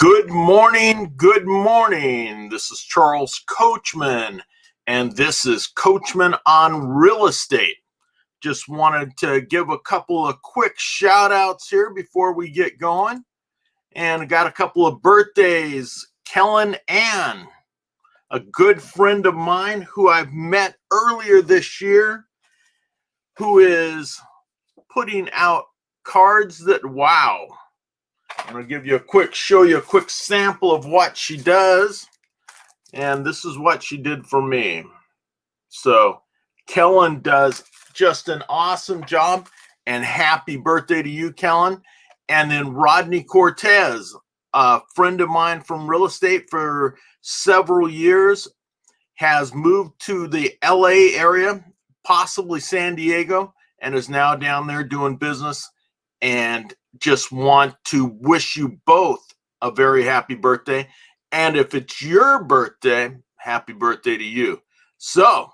Good morning. Good morning. This is Charles Coachman, and this is Coachman on Real Estate. Just wanted to give a couple of quick shout outs here before we get going. And I got a couple of birthdays. Kellen Ann, a good friend of mine who I've met earlier this year, who is putting out cards that wow. I'm going to show you a quick sample of what she does. And this is what she did for me. So Kellen does just an awesome job, and happy birthday to you, Kellen. And then Rodney Cortez, a friend of mine from real estate for several years, has moved to the LA area, possibly San Diego, and is now down there doing business. And just want to wish you both a very happy birthday. And if it's your birthday, happy birthday to you. So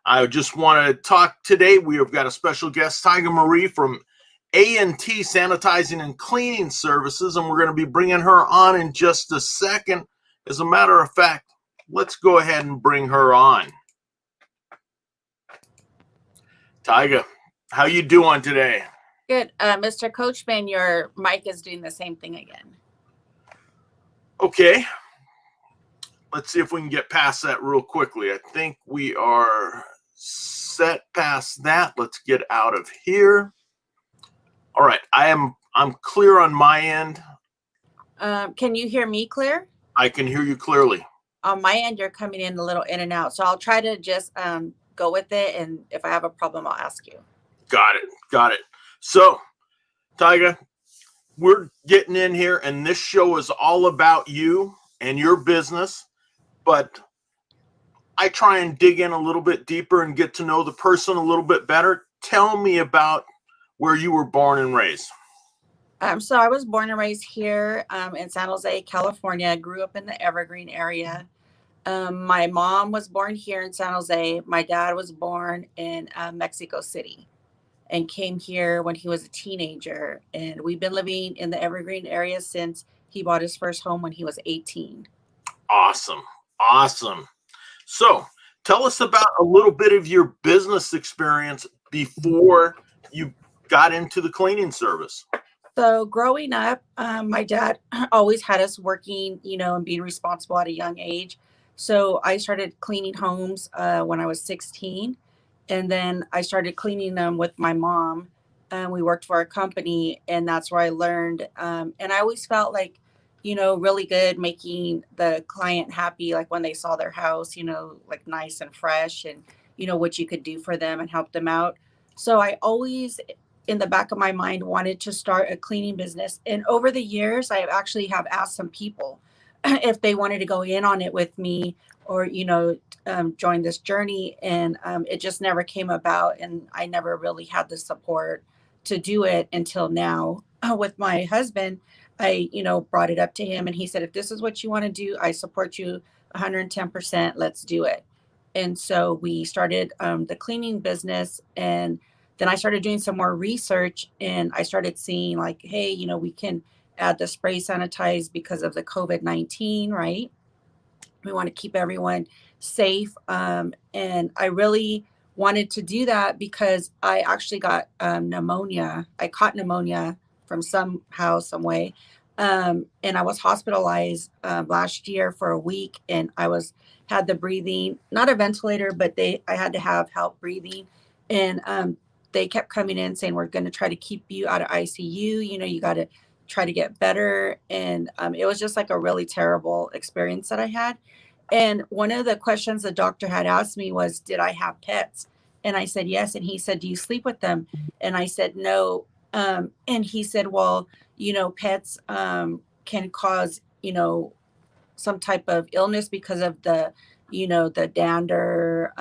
I just want to talk today. We have got a special guest, Tyga Marie from A&T Sanitizing and Cleaning Services, and we're going to be bringing her on in just a second. As a matter of fact, let's go ahead and bring her on. Tyga, how you doing today? Good. Mr. Coachman, your mic is doing the same thing again. Okay. Let's see if we can get past that real quickly. I think we are set past that. Let's get out of here. All right. I'm clear on my end. Can you hear me clear? I can hear you clearly. On my end, you're coming in a little in and out. So I'll try to just go with it. And if I have a problem, I'll ask you. Got it. Got it. So, Tyga, we're getting in here, and this show is all about you and your business, but I try and dig in a little bit deeper and get to know the person a little bit better. Tell me about where you were born and raised. So I was born and raised here in San Jose, California. I grew up in the Evergreen area. My mom was born here in San Jose. My dad was born in Mexico City and came here when he was a teenager. And we've been living in the Evergreen area since he bought his first home when he was 18. Awesome. Awesome. So tell us about a little bit of your business experience before you got into the cleaning service. So growing up, my dad always had us working, and being responsible at a young age. So I started cleaning homes when I was 16. And then I started cleaning them with my mom, and we worked for a company, and that's where I learned. And I always felt like, really good making the client happy, like when they saw their house, like nice and fresh, and, what you could do for them and help them out. So I always, in the back of my mind, wanted to start a cleaning business. And over the years, I actually have asked some people if they wanted to go in on it with me, or join this journey, and it just never came about, and I never really had the support to do it until now. With my husband, I brought it up to him, and he said, if this is what you want to do, I support you 110%. Let's do it. And so we started the cleaning business, and then I started doing some more research, and I started seeing like, hey, we can add the spray sanitize because of the COVID-19, right? We want to keep everyone safe. And I really wanted to do that because I actually got pneumonia. I caught pneumonia from somehow, some way. And I was hospitalized last year for a week, and I had the breathing, not a ventilator, but I had to have help breathing. And they kept coming in saying, we're going to try to keep you out of ICU. You got to try to get better. And it was just like a really terrible experience that I had. And one of the questions the doctor had asked me was, did I have pets? And I said, yes. And he said, do you sleep with them? And I said, no. And he said, well, pets can cause, some type of illness because of the dander.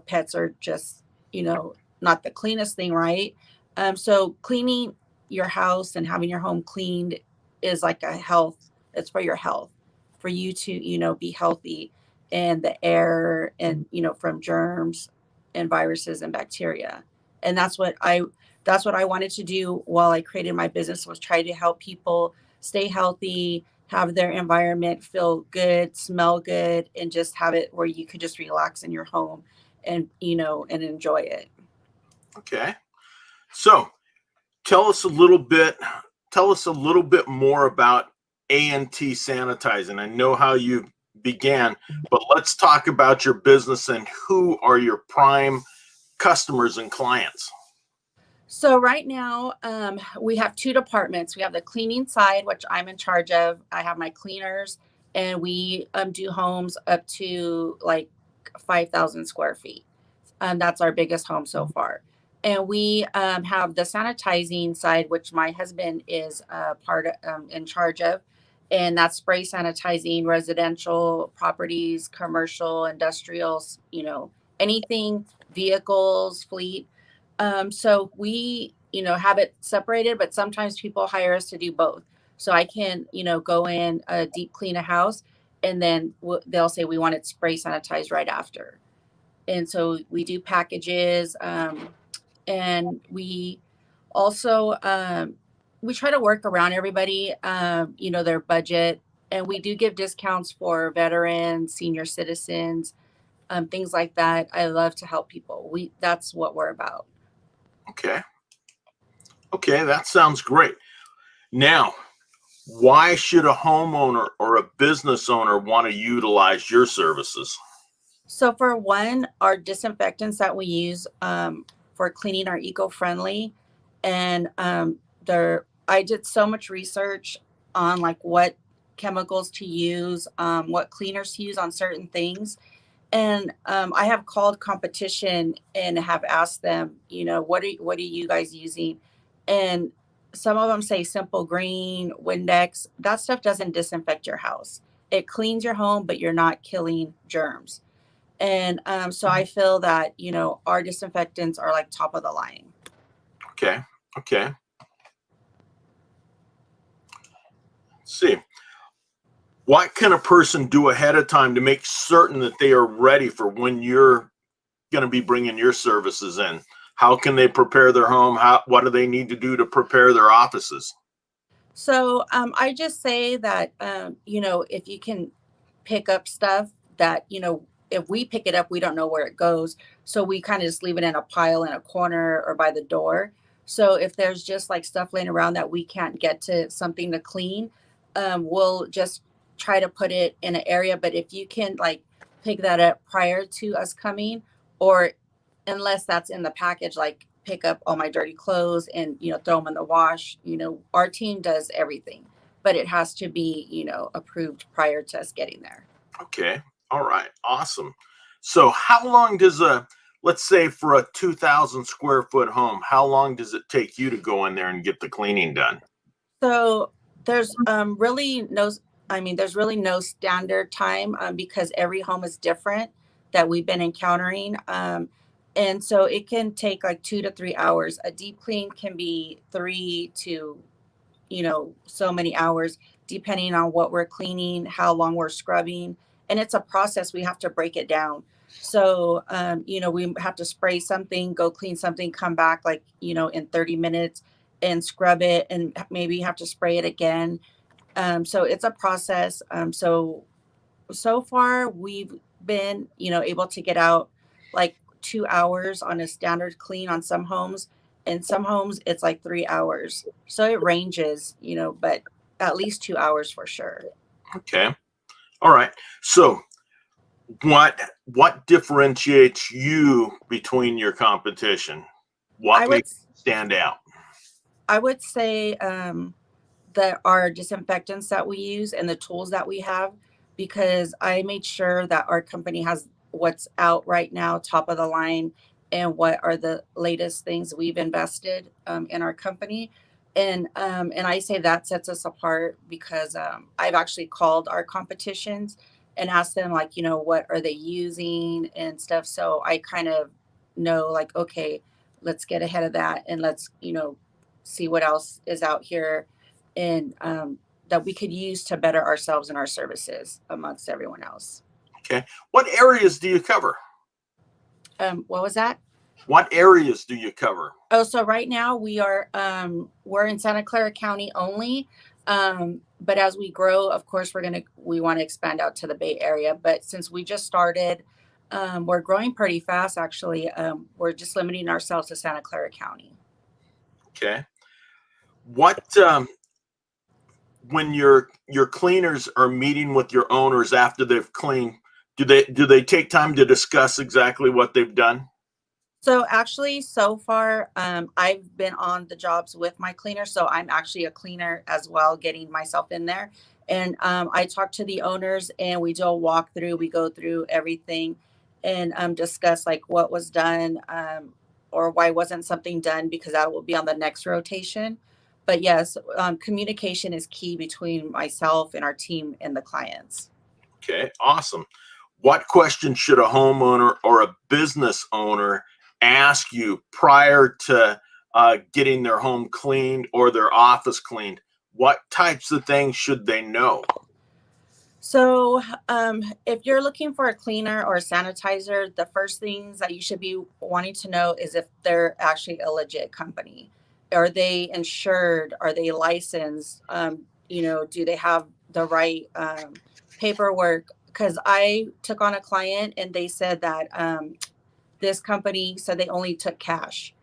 Pets are just, not the cleanest thing, right? So cleaning your house and having your home cleaned is like it's for your health, for you to, be healthy, and the air and, from germs and viruses and bacteria. And that's what I wanted to do while I created my business, was try to help people stay healthy have their environment feel good, smell good, and just have it where you could just relax in your home and, and enjoy it. Okay. So tell us a little bit, more about A&T Sanitizing. I know how you began, but let's talk about your business and who are your prime customers and clients. So right now, we have two departments. We have the cleaning side, which I'm in charge of. I have my cleaners, and we do homes up to like 5,000 square feet. That's our biggest home so far. And we have the sanitizing side, which my husband is in charge of, and that's spray sanitizing residential properties, commercial, industrials, anything, vehicles, fleet. So we, have it separated, but sometimes people hire us to do both. So I can, go in deep clean a house, and then they'll say we want it spray sanitized right after. And so we do packages, and we also we try to work around everybody, their budget, and we do give discounts for veterans, senior citizens, things like that. I love to help people. That's what we're about. Okay. Okay, that sounds great. Now, why should a homeowner or a business owner want to utilize your services? So for one, our disinfectants that we use for cleaning are eco-friendly, and I did so much research on like what chemicals to use, what cleaners to use on certain things, and I have called competition and have asked them, what are you guys using? And some of them say Simple Green, Windex. That stuff doesn't disinfect your house. It cleans your home, but you're not killing germs. And so I feel that, our disinfectants are like top of the line. Okay. Okay. Let's see. What can a person do ahead of time to make certain that they are ready for when you're going to be bringing your services in? How can they prepare their home? What do they need to do to prepare their offices? So I just say that, if you can pick up stuff that, if we pick it up, we don't know where it goes. So we kind of just leave it in a pile in a corner or by the door. So if there's just like stuff laying around that we can't get to something to clean, we'll just try to put it in an area. But if you can like pick that up prior to us coming, or unless that's in the package, like pick up all my dirty clothes and, throw them in the wash, our team does everything, but it has to be, approved prior to us getting there. Okay. All right. Awesome. So how long does let's say for a 2,000 square foot home, how long does it take you to go in there and get the cleaning done? So there's there's really no standard time, because every home is different that we've been encountering. And so it can take like 2 to 3 hours. A deep clean can be 3 to, so many hours, depending on what we're cleaning, how long we're scrubbing. And it's a process. We have to break it down. So, we have to spray something, go clean something, come back like, in 30 minutes and scrub it, and maybe have to spray it again. So it's a process. So far we've been, able to get out like 2 hours on a standard clean on some homes. And some homes it's like 3 hours. So it ranges, but at least 2 hours for sure. Okay. All right. So what differentiates you between your competition? I What would makes you stand out? I would say that our disinfectants that we use and the tools that we have, because I made sure that our company has what's out right now, top of the line, and what are the latest things we've invested in our company. And I say that sets us apart because I've actually called our competitions and asked them like, what are they using and stuff. So I kind of know like, okay, let's get ahead of that and let's, see what else is out here, and that we could use to better ourselves and our services amongst everyone else. Okay. What areas do you cover? What was that? What areas do you cover? Oh, so right now we're in Santa Clara County only. But as we grow, of course, we want to expand out to the Bay Area. But since we just started, we're growing pretty fast, actually. We're just limiting ourselves to Santa Clara County. Okay. What when your cleaners are meeting with your owners after they've cleaned, do they take time to discuss exactly what they've done? So actually, so far, I've been on the jobs with my cleaner. So I'm actually a cleaner as well, getting myself in there. And I talk to the owners and we do a walkthrough. We go through everything and discuss like what was done or why wasn't something done, because that will be on the next rotation. But yes, communication is key between myself and our team and the clients. Okay, awesome. What questions should a homeowner or a business owner ask you prior to getting their home cleaned or their office cleaned? What types of things should they know? So, if you're looking for a cleaner or a sanitizer, the first things that you should be wanting to know is if they're actually a legit company. Are they insured? Are they licensed? Do they have the right paperwork? Because I took on a client and they said that this company said they only took cash,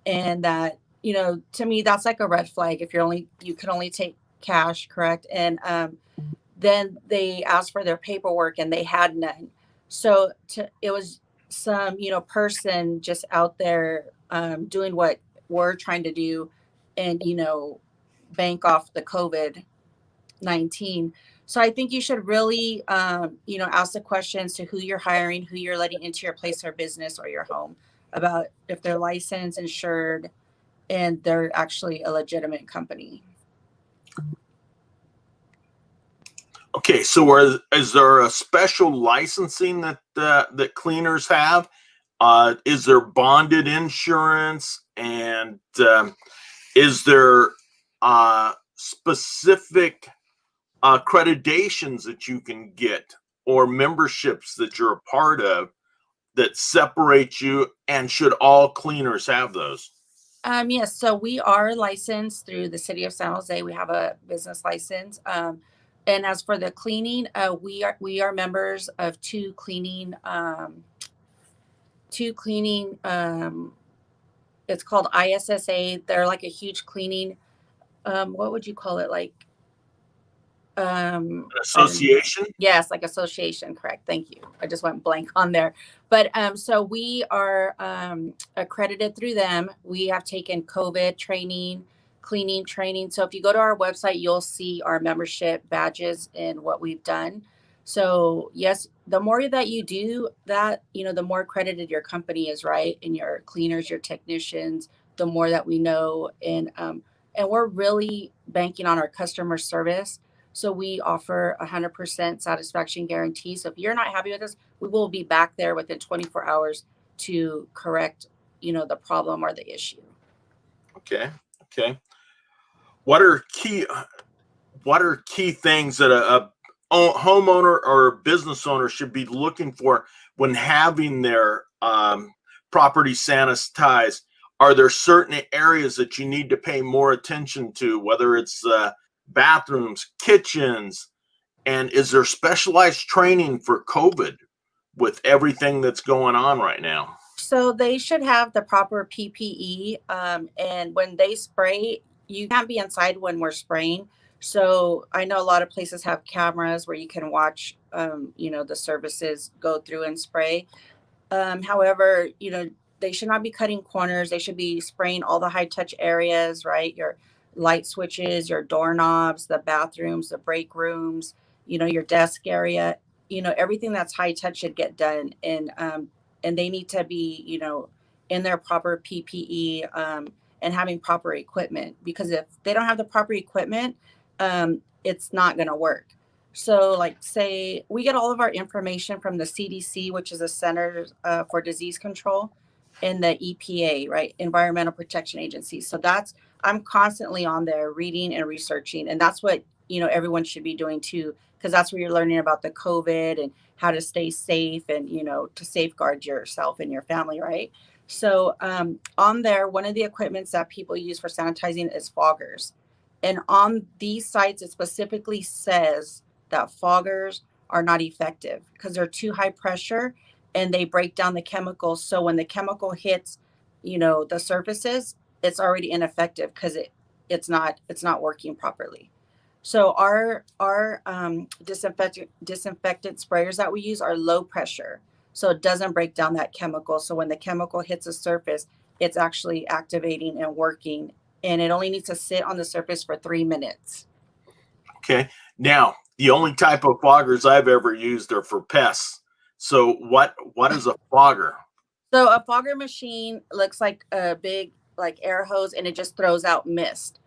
and that, to me, that's like a red flag. If you can only take cash, correct? And then they asked for their paperwork and they had none. So it was some, person just out there doing what we're trying to do and, bank off the COVID-19. So I think you should really, ask the questions to who you're hiring, who you're letting into your place or business or your home, about if they're licensed, insured, and they're actually a legitimate company. Okay, so is there a special licensing that cleaners have? Is there bonded insurance, and is there specific accreditations that you can get or memberships that you're a part of that separate you? And should all cleaners have those? Yes, so we are licensed through the city of San Jose. We have a business license. And as for the cleaning, we are members of two cleaning. It's called ISSA. They're like a huge cleaning. What would you call it? Like An I don't know. association? Yes, like association, correct. Thank you. I just went blank on there. But so we are accredited through them. We have taken COVID training, cleaning training. So if you go to our website, you'll see our membership badges and what we've done. So yes, the more that you do that, the more accredited your company is, right? And your cleaners, your technicians, the more that we know. And we're really banking on our customer service. So we offer 100% satisfaction guarantee. So if you're not happy with us, we will be back there within 24 hours to correct, the problem or the issue. Okay. Okay. What are key things that a homeowner or business owner should be looking for when having their property sanitized? Are there certain areas that you need to pay more attention to, whether it's bathrooms, kitchens, and is there specialized training for COVID with everything that's going on right now? So they should have the proper PPE. And when they spray, you can't be inside when we're spraying. So I know a lot of places have cameras where you can watch, the services go through and spray. However, they should not be cutting corners. They should be spraying all the high touch areas, right? Your light switches, your doorknobs, the bathrooms, the break rooms, your desk area, everything that's high touch should get done. And they need to be, in their proper PPE, and having proper equipment, because if they don't have the proper equipment, it's not going to work. So, like, say we get all of our information from the CDC, which is the Centers for Disease Control, and the EPA, right, Environmental Protection Agency. So I'm constantly on there reading and researching, and that's what everyone should be doing too, because that's where you're learning about the COVID and how to stay safe and to safeguard yourself and your family, right? So on there, one of the equipments that people use for sanitizing is foggers. And on these sites, it specifically says that foggers are not effective because they're too high pressure and they break down the chemicals. So when the chemical hits, the surfaces, it's already ineffective because it's not working properly. So our disinfectant sprayers that we use are low pressure, so it doesn't break down that chemical. So when the chemical hits the surface, it's actually activating and working, and it only needs to sit on the surface for 3 minutes. Okay. Now, the only type of foggers I've ever used are for pests. So what is a fogger? So a fogger machine looks like a big like air hose, and it just throws out mist.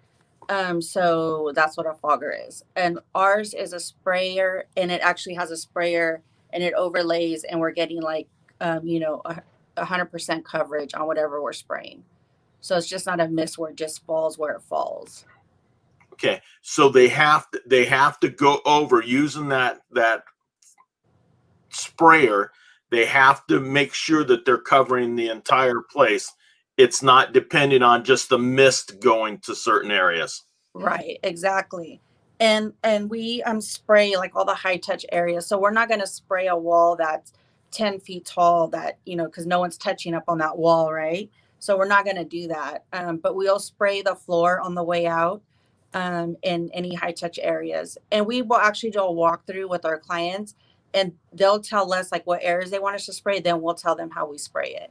So that's what a fogger is. And ours is a sprayer, and it actually has a sprayer, and it overlays, and we're getting like, 100% coverage on whatever we're spraying. So it's just not a mist where it just falls where it falls. Okay. So they have to go over using that sprayer. They have to make sure that they're covering the entire place. It's not dependent on just the mist going to certain areas. Right, exactly. And we spray like all the high touch areas. So we're not going to spray a wall that's 10 feet tall that, because no one's touching up on that wall, right? So we're not going to do that. But we'll spray the floor on the way out, in any high touch areas. And we will actually do a walkthrough with our clients, and they'll tell us like what areas they want us to spray. Then we'll tell them how we spray it.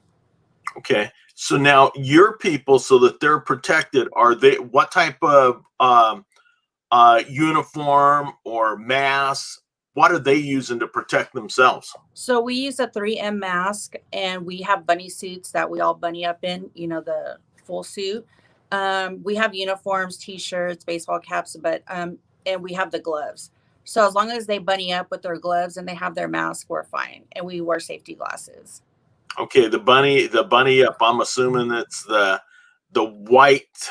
Okay. So now your people, so that they're protected, are they what type of uniform or mask? What are they using to protect themselves? So we use a 3M mask, and we have bunny suits that we all bunny up in, the full suit. We have uniforms, t-shirts, baseball caps, but and we have the gloves. So as long as they bunny up with their gloves and they have their mask, we're fine. And we wear safety glasses. Okay, the bunny up. I'm assuming it's the white.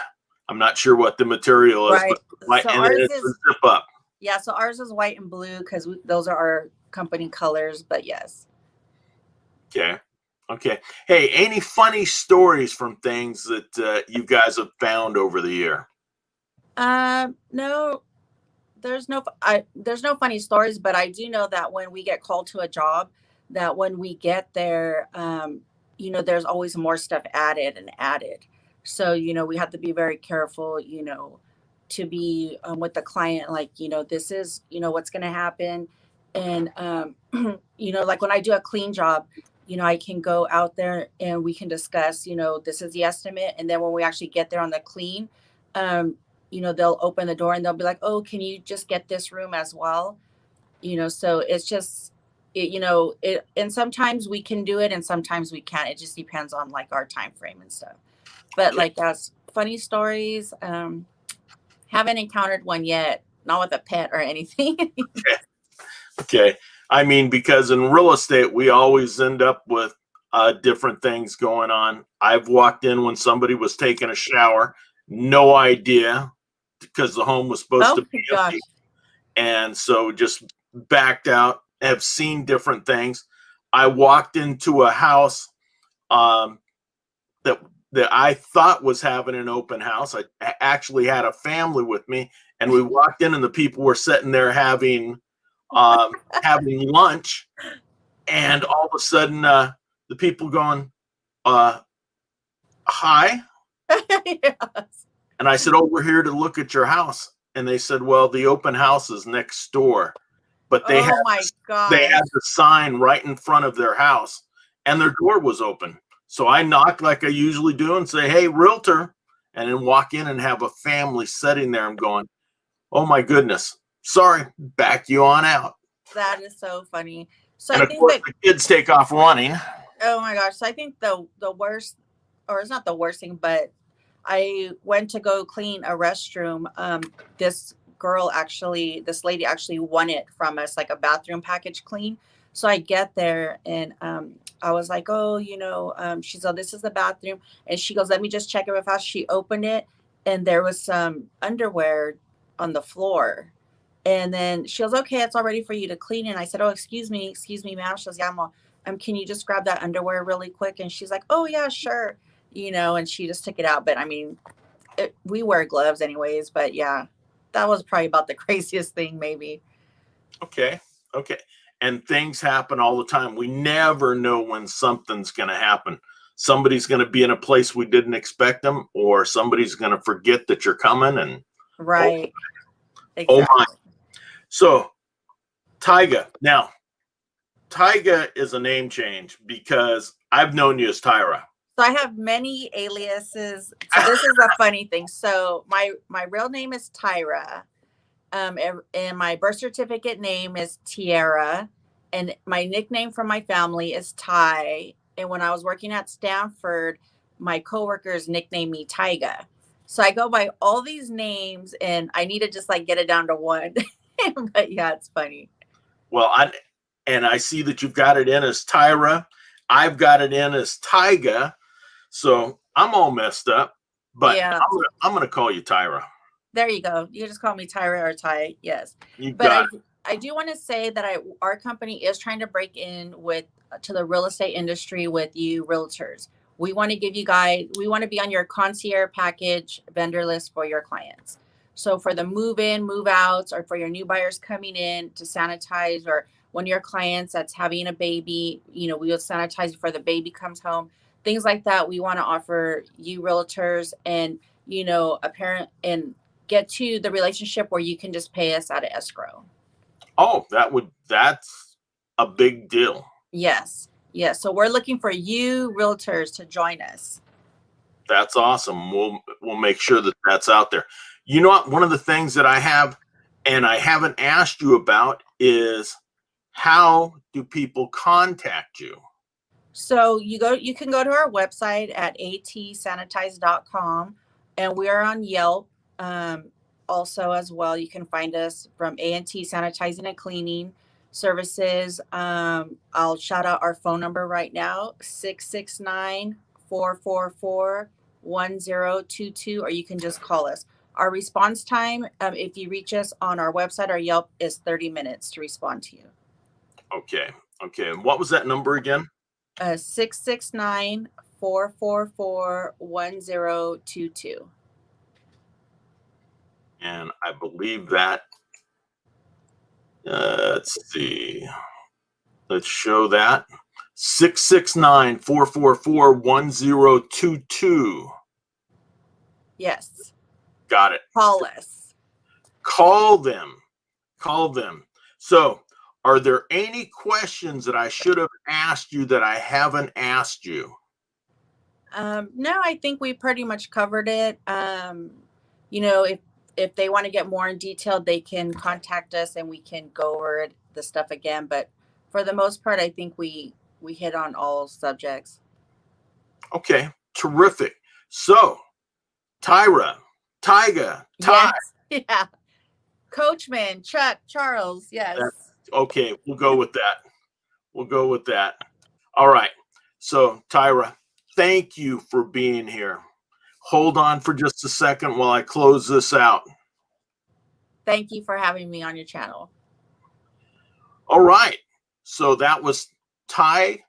I'm not sure what the material is, but Right. white, So and then ours it's a is, zip up. yeah, so ours is white and blue because those are our company colors, but yes. Okay. Okay. Hey, any funny stories from things that you guys have found over the year? No, there's no funny stories, but I do know that when we get called to a job, that when we get there, there's always more stuff added and added. So, we have to be very careful, to be, with the client, like, this is, what's going to happen. And, like when I do a clean job, I can go out there and we can discuss, this is the estimate. And then when we actually get there on the clean, um, they'll open the door and they'll be like, "Oh, can you just get this room as well?" So it's just, and sometimes we can do it and sometimes we can't. It just depends on like our time frame and stuff. But Okay. like as funny stories, haven't encountered one yet, not with a pet or anything. Okay. I mean, because in real estate, we always end up with different things going on. I've walked in when somebody was taking a shower, no idea, because the home was supposed to Oh be my empty. gosh. And so just backed out, have seen different things. I walked into a house um, that I thought was having an open house. I actually had a family with me, and we walked in, and the people were sitting there having lunch, and all of a sudden, the people going, "Hi," Yes. and I said, "Oh, we're here to look at your house," and they said, "Well, the open house is next door." But Oh my they gosh. had the sign right in front of their house, and their door was open. So I knock like I usually do and say, "Hey, realtor," and then walk in and have a family sitting there. I'm going, "Oh my goodness, sorry, back you on out." That is so funny. So And I of think course, that, the kids take off running. oh my gosh. So I think the worst, or it's not the worst thing, but I went to go clean a restroom. This lady actually won it from us, like a bathroom package clean. So I get there and I was like, oh, she said, this is the bathroom. And she goes, let me just check it real fast. She opened it and there was some underwear on the floor. And then she goes, okay, it's all ready for you to clean. And I said, oh, excuse me, ma'am. She goes, yeah, can you just grab that underwear really quick? And she's like, oh yeah, sure. And she just took it out. But I mean, we wear gloves anyways, but yeah, that was probably about the craziest thing maybe. Okay. Okay. And things happen all the time. We never know when something's going to happen. Somebody's going to be in a place we didn't expect them, or somebody's going to forget that you're coming. And Right. oh my. Exactly. So Tyga. Now, Tyga is a name change because I've known you as Tyra. So I have many aliases. So this is a funny thing. So my real name is Tyra. And my birth certificate name is Tiara, and my nickname from my family is Ty. And when I was working at Stanford, my coworkers nicknamed me Tyga. So I go by all these names, and I need to just like get it down to one. But yeah, it's funny. Well, I see that you've got it in as Tyra. I've got it in as Tyga. So I'm all messed up, but Yeah. I'm gonna call you Tyra. There you go. You just call me Tyra or Ty. Yes. You But got I do want to say that our company is trying to break in to the real estate industry with you realtors. We want to give you guys, we want to be on your concierge package vendor list for your clients. So for the move in, move outs, or for your new buyers coming in to sanitize, or one of your clients that's having a baby, we will sanitize before the baby comes home. Things like that. We want to offer you realtors and, a parent and get to the relationship where you can just pay us out of escrow. Oh, that's a big deal. Yes. Yes. So we're looking for you realtors to join us. That's awesome. We'll make sure that that's out there. You know what? One of the things that I have, and I haven't asked you about, is how do people contact you? So you can go to our website at atsanitize.com, and we are on Yelp. Also as well, you can find us from A&T Sanitizing and Cleaning Services. I'll shout out our phone number right now, 669-444-1022, or you can just call us. Our response time, if you reach us on our website or Yelp, is 30 minutes to respond to you. Okay. Okay. And what was that number again? 669-444-1022. And I believe that, let's see. Let's show that. 669-444-1022. Yes. Got it. Call us. Call them. Call them. So, are there any questions that I should have asked you that I haven't asked you? No, I think we pretty much covered it. If they want to get more in detail, they can contact us and we can go over the stuff again. But for the most part, I think we hit on all subjects. Okay, terrific. So, Tyga, Ty. Yes. Yeah. Coachman, Chuck, Charles. Yes. Okay, we'll go with that. We'll go with that. All right. So, Tyra, thank you for being here. Hold on for just a second while I close this out. Thank you for having me on your channel. All right. So that was Tyra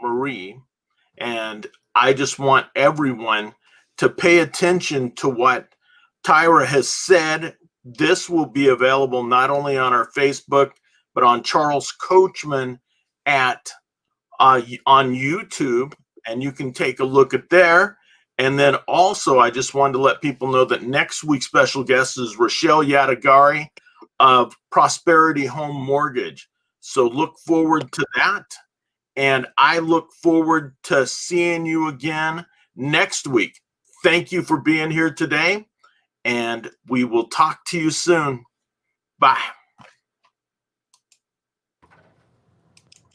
Marie. And I just want everyone to pay attention to what Tyra has said. This will be available not only on our Facebook, but on Charles Coachman on YouTube, and you can take a look at there. And then also, I just wanted to let people know that next week's special guest is Rochelle Yadagari of Prosperity Home Mortgage. So look forward to that. And I look forward to seeing you again next week. Thank you for being here today, and we will talk to you soon. Bye.